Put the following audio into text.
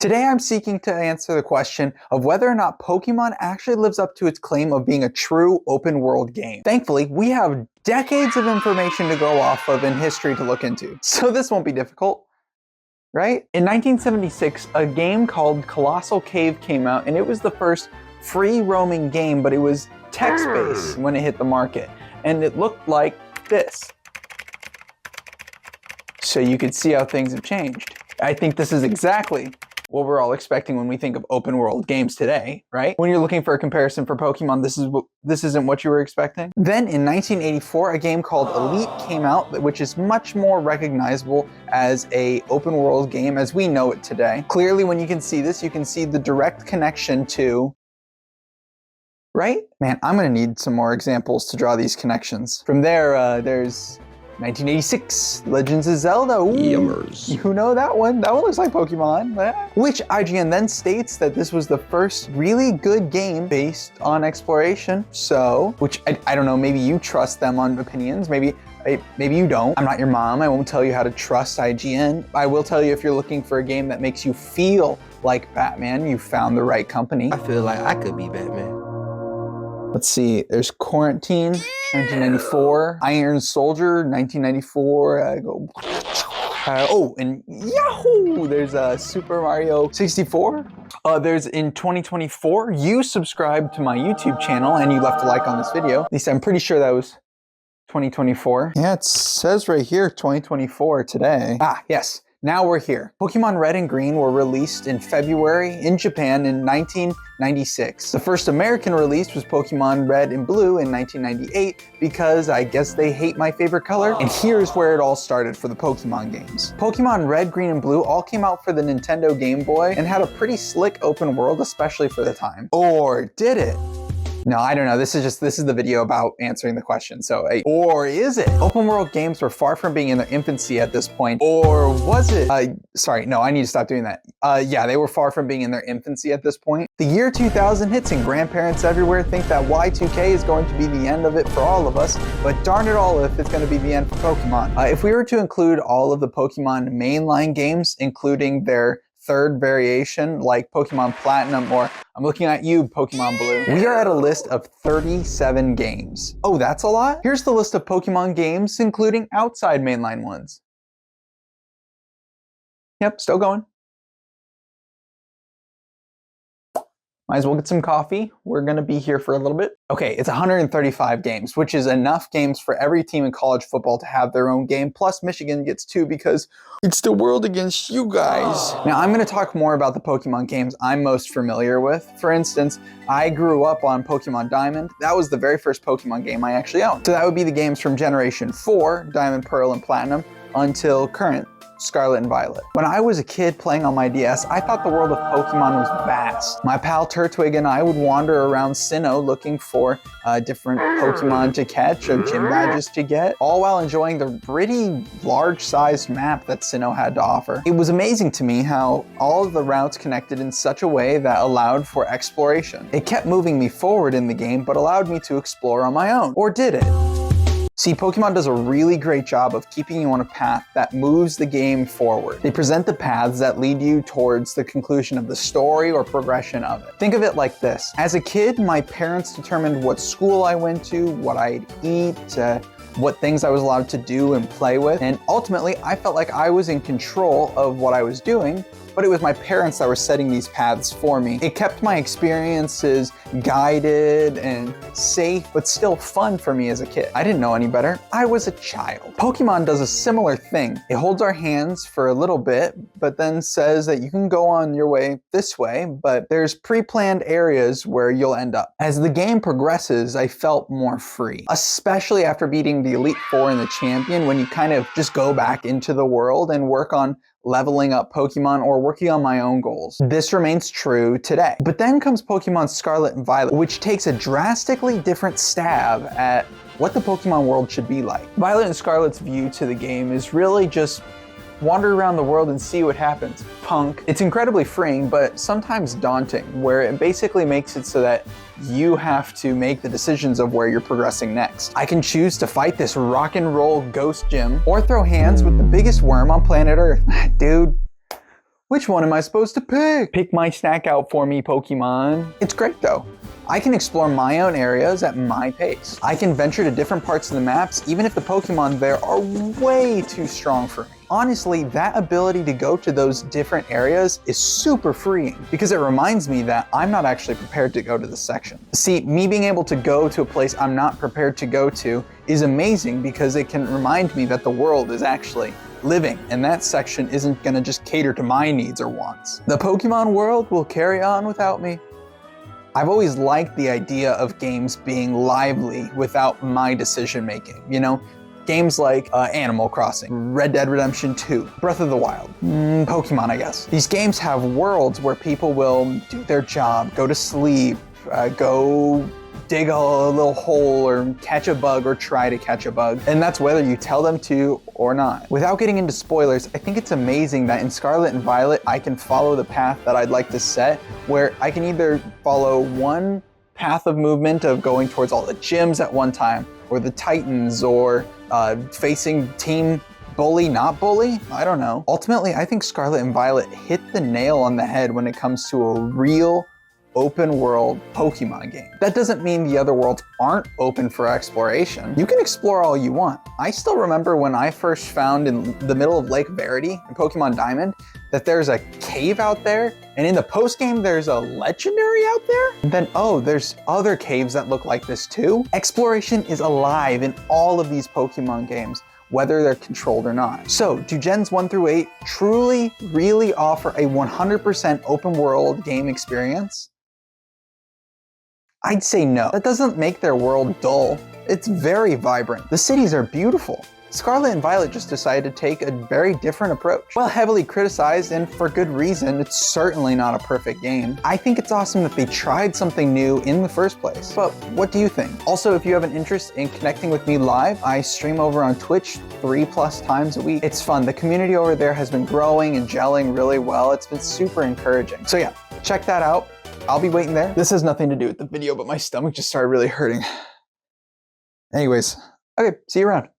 Today I'm seeking to answer the question of whether or not Pokemon actually lives up to its claim of being a true open world game. Thankfully, we have decades of information to go off of and history to look into, so this won't be difficult, right? In 1976, a game called Colossal Cave came out, and it was the first free roaming game, but it was text-based when it hit the market, and it looked like this. So you could see how things have changed. I think this is exactly what we're all expecting when we think of open world games today, right? When you're looking for a comparison for Pokemon, this isn't what you were expecting. Then in 1984, a game called Elite came out, which is much more recognizable as a open world game as we know it today. Clearly, when you can see this, you can see the direct connection to, right? Man, I'm gonna need some more examples to draw these connections. From there, there's 1986, Legends of Zelda. Ooh, Yummers. You know that one? That one looks like Pokemon. Which IGN then states that this was the first really good game based on exploration. So, which I don't know, maybe you trust them on opinions, maybe you don't. I'm not your mom, I won't tell you how to trust IGN. I will tell you if you're looking for a game that makes you feel like Batman, you found the right company. I feel like I could be Batman. Let's see, there's Quarantine, 1994, Iron Soldier, 1994, and Yahoo! There's Super Mario 64. There's in 2024, you subscribed to my YouTube channel and you left a like on this video. At least I'm pretty sure that was 2024. Yeah, it says right here, 2024 today. Ah, yes. Now we're here. Pokemon Red and Green were released in February in Japan in 1996. The first American release was Pokemon Red and Blue in 1998 because I guess they hate my favorite color. And here's where it all started for the Pokemon games. Pokemon Red, Green, and Blue all came out for the Nintendo Game Boy and had a pretty slick open world, especially for the time. Or did it? No, I don't know. This is the video about answering the question. So, or is it? Open world games were far from being in their infancy at this point. Or was it? Sorry, no, I need to stop doing that. Yeah, they were far from being in their infancy at this point. The year 2000 hits and grandparents everywhere think that Y2K is going to be the end of it for all of us, but darn it all if it's going to be the end for Pokemon. If we were to include all of the Pokemon mainline games, including their third variation like Pokemon Platinum, or I'm looking at you, Pokemon Blue, we are at a list of 37 games. Oh, that's a lot? Here's the list of Pokemon games, including outside mainline ones. Yep, still going. Might as well get some coffee. We're gonna be here for a little bit. Okay, it's 135 games, which is enough games for every team in college football to have their own game. Plus Michigan gets 2 because it's the world against you guys. Now I'm gonna talk more about the Pokemon games I'm most familiar with. For instance, I grew up on Pokemon Diamond. That was the very first Pokemon game I actually owned. So that would be the games from Generation 4, Diamond, Pearl, and Platinum, until current, Scarlet and Violet. When I was a kid playing on my DS, I thought the world of Pokemon was vast. My pal Turtwig and I would wander around Sinnoh looking for different Pokemon to catch or gym badges to get, all while enjoying the pretty large-sized map that Sinnoh had to offer. It was amazing to me how all of the routes connected in such a way that allowed for exploration. It kept moving me forward in the game, but allowed me to explore on my own. Or did it? See, Pokemon does a really great job of keeping you on a path that moves the game forward. They present the paths that lead you towards the conclusion of the story or progression of it. Think of it like this. As a kid, my parents determined what school I went to, what I'd eat, what things I was allowed to do and play with, and ultimately, I felt like I was in control of what I was doing, but it was my parents that were setting these paths for me. It kept my experiences guided and safe, but still fun for me as a kid. I didn't know any better. I was a child. Pokemon does a similar thing. It holds our hands for a little bit, but then says that you can go on your way this way, but there's pre-planned areas where you'll end up. As the game progresses, I felt more free, especially after beating the Elite Four and the Champion, when you kind of just go back into the world and work on leveling up Pokemon or working on my own goals. This remains true today. But then comes Pokemon Scarlet and Violet, which takes a drastically different stab at what the Pokemon world should be like. Violet and Scarlet's view to the game is really just wander around the world and see what happens. Punk. It's incredibly freeing, but sometimes daunting, where it basically makes it so that you have to make the decisions of where you're progressing next. I can choose to fight this rock and roll ghost gym or throw hands with the biggest worm on planet Earth. Dude, Which one am I supposed to pick? Pick my snack out for me, Pokemon. It's great though. I can explore my own areas at my pace. I can venture to different parts of the maps even if the Pokemon there are way too strong for me. Honestly, that ability to go to those different areas is super freeing because it reminds me that I'm not actually prepared to go to this section. See, me being able to go to a place I'm not prepared to go to is amazing because it can remind me that the world is actually living, and that section isn't gonna just cater to my needs or wants. The Pokemon world will carry on without me. I've always liked the idea of games being lively without my decision making, you know? Games like Animal Crossing, Red Dead Redemption 2, Breath of the Wild, Pokemon, I guess. These games have worlds where people will do their job, go to sleep, go dig a little hole or catch a bug or try to catch a bug. And that's whether you tell them to or not. Without getting into spoilers, I think it's amazing that in Scarlet and Violet, I can follow the path that I'd like to set, where I can either follow one path of movement of going towards all the gyms at one time, or the Titans, or facing Team Bully, not Bully? I don't know. Ultimately, I think Scarlet and Violet hit the nail on the head when it comes to a real open world Pokemon game. That doesn't mean the other worlds aren't open for exploration. You can explore all you want. I still remember when I first found in the middle of Lake Verity in Pokemon Diamond that there's a cave out there, and in the post-game there's a legendary out there? And then, oh, there's other caves that look like this too? Exploration is alive in all of these Pokemon games, whether they're controlled or not. So, do Gens 1 through 8 truly, really offer a 100% open world game experience? I'd say no. That doesn't make their world dull. It's very vibrant. The cities are beautiful. Scarlet and Violet just decided to take a very different approach. While heavily criticized, and for good reason, it's certainly not a perfect game. I think it's awesome that they tried something new in the first place. But what do you think? Also, if you have an interest in connecting with me live, I stream over on Twitch 3+ times a week. It's fun. The community over there has been growing and gelling really well. It's been super encouraging. So yeah, check that out. I'll be waiting there. This has nothing to do with the video, but my stomach just started really hurting. Anyways, okay, see you around.